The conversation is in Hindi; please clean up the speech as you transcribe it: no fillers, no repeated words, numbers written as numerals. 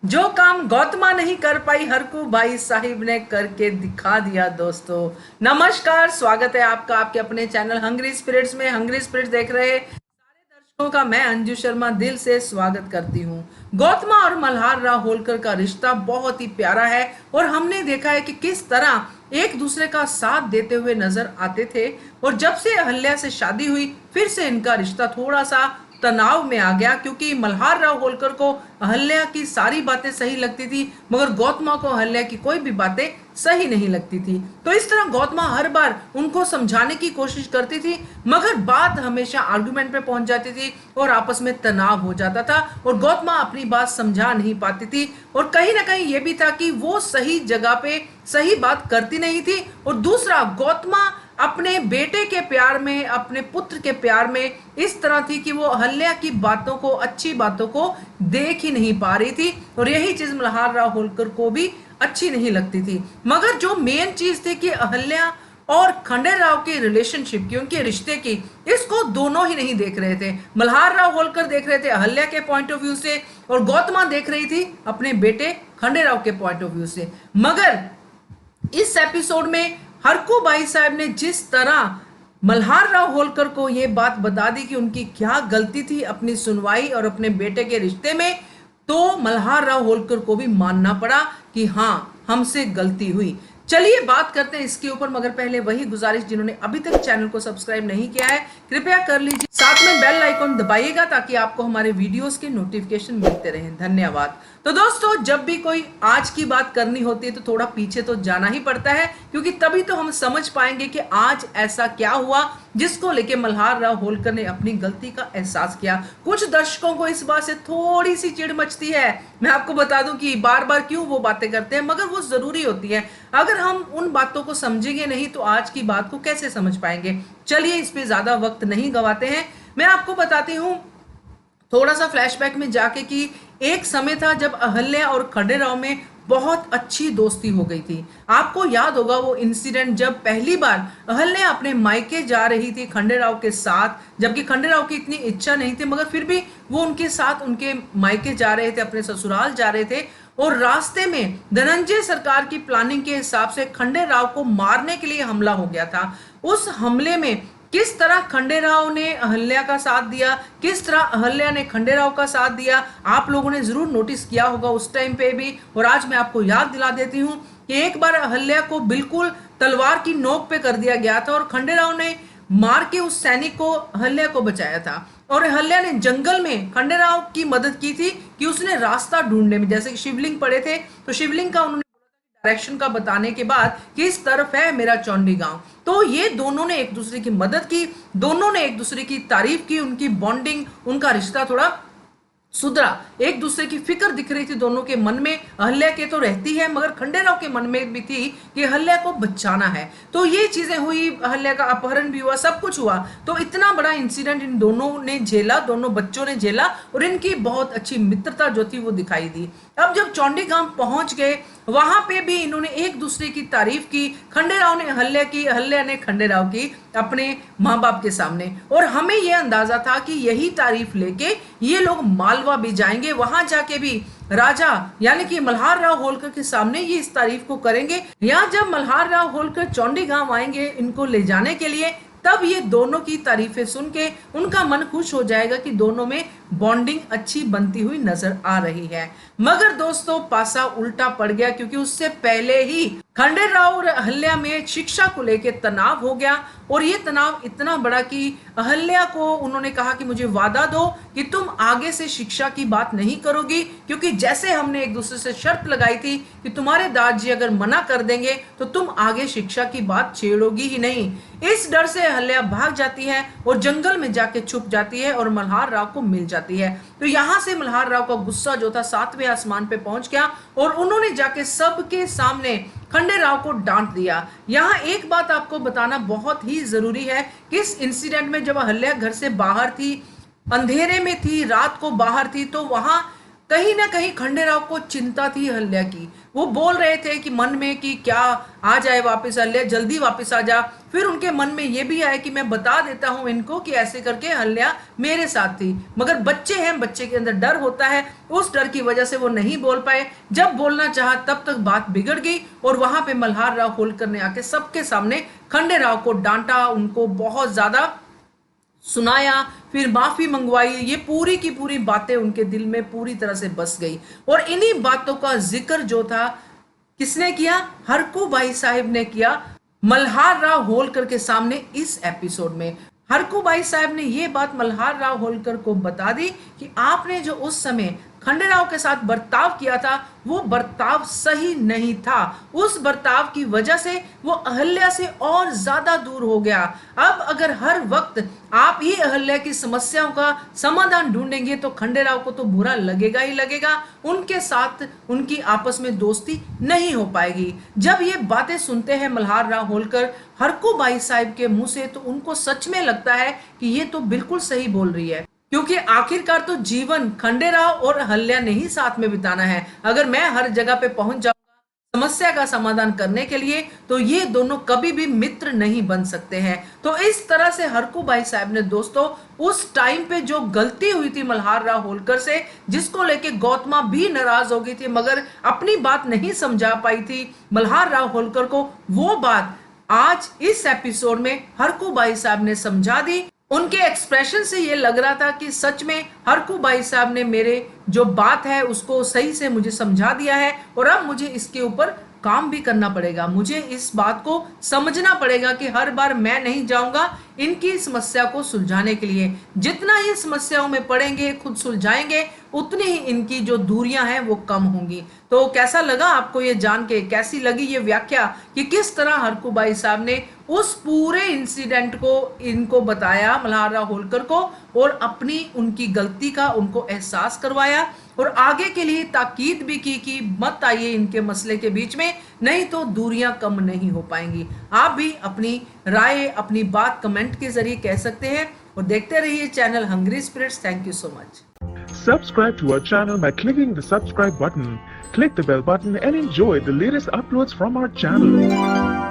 जो काम गौतमा नहीं कर पाई हरकू भाई साहिब ने करके दिखा दिया। दोस्तों नमस्कार, स्वागत है आपका आपके अपने चैनल हंग्री स्पिरिट्स में। हंग्री स्पिरिट्स देख रहे सारे दर्शकों का मैं अंजू शर्मा दिल से स्वागत करती हूँ। गौतमा और मल्हार राव होलकर का रिश्ता बहुत ही प्यारा है और हमने देखा है कि किस तरह एक दूसरे का साथ देते हुए नजर आते थे। और जब से अहल्या से शादी हुई फिर से इनका रिश्ता थोड़ा सा तनाव में आ गया, क्योंकि मल्हार राव होलकर को अहल्या की सारी बातें सही लगती थी मगर गौतमा को अहल्या की कोई भी बातें सही नहीं लगती थी। तो इस तरह गौतमा हर बार उनको समझाने की कोशिश करती थी मगर बात हमेशा आर्गुमेंट पे पहुंच जाती थी और आपस में तनाव हो जाता था और गौतमा अपनी बात समझा नहीं पाती थी। और कहीं ना कहीं ये भी था कि वो सही जगह पे सही बात करती नहीं थी। और दूसरा, गौतमा अपने बेटे के प्यार में, अपने पुत्र के प्यार में इस तरह थी कि वो अहल्या की बातों को, अच्छी बातों को देख ही नहीं पा रही थी। और यही चीज मल्हार राव होलकर को भी अच्छी नहीं लगती थी। मगर जो मेन चीज थी कि अहल्या और खंडेराव के रिलेशनशिप की, उनके रिश्ते की, इसको दोनों ही नहीं देख रहे थे। मल्हार राव होलकर देख रहे थे अहल्या के पॉइंट ऑफ व्यू से और गौतमा देख रही थी अपने बेटे खंडेराव के पॉइंट ऑफ व्यू से। मगर इस एपिसोड में हरकू भाई साहब ने जिस तरह मल्हार राव होलकर को यह बात बता दी कि उनकी क्या गलती थी अपनी सुनवाई और अपने बेटे के रिश्ते में, तो मल्हार राव होलकर को भी मानना पड़ा कि हाँ, हमसे गलती हुई। चलिए बात करते हैं इसके ऊपर, मगर पहले वही गुजारिश, जिन्होंने अभी तक चैनल को सब्सक्राइब नहीं किया है कृपया कर लीजिए, साथ में बेल आइकॉन दबाइएगा ताकि आपको हमारे वीडियोस के नोटिफिकेशन मिलते रहें। धन्यवाद। तो दोस्तों, जब भी कोई आज की बात करनी होती है तो थोड़ा पीछे तो जाना ही पड़ता है, क्योंकि तभी तो हम समझ पाएंगे कि आज ऐसा क्या हुआ जिसको लेके मल्हार राव होलकर ने अपनी गलती का एहसास किया। कुछ दर्शकों को इस बात से थोड़ी सी चिढ़ मचती है। मैं आपको बता दूं कि बार बार क्यों वो बातें करते हैं, मगर वो जरूरी होती है। अगर हम उन बातों को समझेंगे नहीं तो आज की बात को कैसे समझ पाएंगे। चलिए इस पे ज्यादा वक्त नहीं गवाते हैं, मैं आपको बताती हूँ थोड़ा सा फ्लैशबैक में जाके कि एक समय था जब अहल्या और खंडेराव में बहुत अच्छी दोस्ती हो गई थी। आपको याद होगा वो इंसिडेंट जब पहली बार अहल्या अपने मायके जा रही थी खंडेराव के साथ, जबकि खंडेराव की इतनी इच्छा नहीं थी मगर फिर भी वो उनके साथ उनके मायके जा रहे थे, अपने ससुराल जा रहे थे। और रास्ते में धनंजय सरकार की प्लानिंग के हिसाब से खंडेराव को मारने के लिए हमला हो गया था। उस हमले में किस तरह खंडेराव ने अहल्या का साथ दिया, किस तरह अहल्या ने खंडेराव का साथ दिया, आप लोगों ने जरूर नोटिस किया होगा उस टाइम पे भी। और आज मैं आपको याद दिला देती हूँ कि एक बार अहल्या को बिल्कुल तलवार की नोक पे कर दिया गया था और खंडेराव ने मार के उस सैनिक को, अहल्या को बचाया था। और अहल्या ने जंगल में खंडेराव की मदद की थी कि उसने रास्ता ढूंढने में, जैसे कि शिवलिंग पड़े थे तो शिवलिंग का उन्होंने डायरेक्शन का बताने के बाद कि इस तरफ है मेरा चौंडी गांव। तो ये दोनों ने एक दूसरे की मदद की, दोनों ने एक दूसरे की तारीफ की, उनकी बॉन्डिंग, उनका रिश्ता थोड़ा सुधरा। एक दूसरे की फिक्र दिख रही थी दोनों के मन में। अहल्या के तो रहती है मगर खंडेराव के मन में भी थी कि अहल्या को बचाना है। तो ये चीजें हुई, अहल्या का अपहरण भी हुआ, सब कुछ हुआ। तो इतना बड़ा इंसिडेंट इन दोनों ने झेला, दोनों बच्चों ने झेला और इनकी बहुत अच्छी मित्रता जो थी वो दिखाई दी। अब जब चौंडी गांव पहुंच गए वहां पे भी इन्होंने एक दूसरे की तारीफ की। खंडेराव ने अहल्या की, अहल्या ने खंडेराव की अपने माँ बाप के सामने। और हमें यह अंदाजा था कि यही तारीफ लेके ये लोग मालवा भी जाएंगे, वहां जाके भी राजा यानी कि मल्हार राव होलकर के सामने ये इस तारीफ को करेंगे। या जब मल्हार राव होलकर चौंडी गांव आएंगे इनको ले जाने के लिए, तब ये दोनों की तारीफें सुन के उनका मन खुश हो जाएगा कि दोनों में बॉन्डिंग अच्छी बनती हुई नजर आ रही है। मगर दोस्तों पासा उल्टा पड़ गया, क्योंकि उससे पहले ही खंडेराव और अहल्या में शिक्षा को लेकर तनाव हो गया। और ये तनाव इतना बड़ा कि अहल्या को उन्होंने कहा कि मुझे वादा दो कि तुम आगे से शिक्षा की बात नहीं करोगी, क्योंकि जैसे हमने एक दूसरे से शर्त लगाई थी कि तुम्हारे दादाजी अगर मना कर देंगे तो तुम आगे शिक्षा की बात छेड़ोगी ही नहीं। इस डर से अहल्या भाग जाती है और जंगल में जाके छुप जाती है और मल्हार राव को मिल जाती है। तो यहां से मल्हार राव का गुस्सा जो था 7वें आसमान पे पहुंच गया और उन्होंने जाके सबके सामने खंडेराव को डांट दिया। यहां एक बात आपको बताना बहुत ही जरूरी है कि इस इंसिडेंट में जब अहल्या घर से बाहर थी, अंधेरे में थी, रात को बाहर थी, तो वहां कहीं ना कहीं खंडेराव को चिंता थी अहल्या की। वो बोल रहे थे कि मन में कि क्या आ जाए वापस अहल्या, जल्दी वापस आ जा। फिर उनके मन में ये भी आया कि मैं बता देता हूं इनको कि ऐसे करके अहल्या मेरे साथ थी। मगर बच्चे हैं, बच्चे के अंदर डर होता है, उस डर की वजह से वो नहीं बोल पाए। जब बोलना चाहा तब तक बात बिगड़ गई और वहां पे मल्हार राव होलकर ने आके सबके सामने खंडेराव को डांटा, उनको बहुत ज्यादा सुनाया, फिर माफी मंगवाई। ये पूरी की पूरी बातें उनके दिल में पूरी तरह से बस गई। और इन्हीं बातों का जिक्र जो था किसने किया? हरकू भाई साहब ने किया मल्हार राव होलकर के सामने इस एपिसोड में। हरकू भाई साहब ने यह बात मल्हार राव होलकर को बता दी कि आपने जो उस समय खंडेराव के साथ बर्ताव किया था वो बर्ताव सही नहीं था। उस बर्ताव की वजह से वो अहल्या से और ज्यादा दूर हो गया। अब अगर हर वक्त आप ही अहल्या की समस्याओं का समाधान ढूंढेंगे तो खंडेराव को तो बुरा लगेगा ही लगेगा, उनके साथ उनकी आपस में दोस्ती नहीं हो पाएगी। जब ये बातें सुनते हैं मल्हार राव होलकर हरकू भाई साहब के मुंह से तो उनको सच में लगता है कि ये तो बिल्कुल सही बोल रही है, क्योंकि आखिरकार तो जीवन खंडेराव और अहल्या ने ही साथ में बिताना है। अगर मैं हर जगह पे पहुंच जाऊंगा समस्या का समाधान करने के लिए तो ये दोनों कभी भी मित्र नहीं बन सकते हैं। तो इस तरह से हरकू भाई साहब ने दोस्तों उस टाइम पे जो गलती हुई थी मल्हार राव होलकर से, जिसको लेके गौतमा भी नाराज हो गई थी मगर अपनी बात नहीं समझा पाई थी मल्हार राव होलकर को, वो बात आज इस एपिसोड में हरकू भाई साहब ने समझा दी। उनके एक्सप्रेशन से ये लग रहा था कि सच में हरकू भाई साहब ने मेरे जो बात है उसको सही से मुझे समझा दिया है और अब मुझे इसके ऊपर काम भी करना पड़ेगा। मुझे इस बात को समझना पड़ेगा कि हर बार मैं नहीं जाऊंगा इनकी समस्या को सुलझाने के लिए। जितना ये समस्याओं में पड़ेंगे, खुद सुलझाएंगे, उतनी ही इनकी जो दूरियां हैं वो कम होंगी। तो कैसा लगा आपको ये जान के? कैसी लगी ये व्याख्या कि किस तरह हरकू भाई साहब ने उस पूरे इंसिडेंट को इनको बताया मल्हार राव होलकर को और अपनी उनकी गलती का उनको एहसास करवाया और आगे के लिए ताकीद भी की कि मत आइए इनके मसले के बीच में, नहीं तो दूरियां कम नहीं हो पाएंगी। आप भी अपनी राय, अपनी बात कमेंट के जरिए कह सकते हैं और देखते रहिए channel hungry spirits. Thank you so much. Subscribe to our channel by clicking the subscribe button. Click the bell button and enjoy the latest uploads from our channel.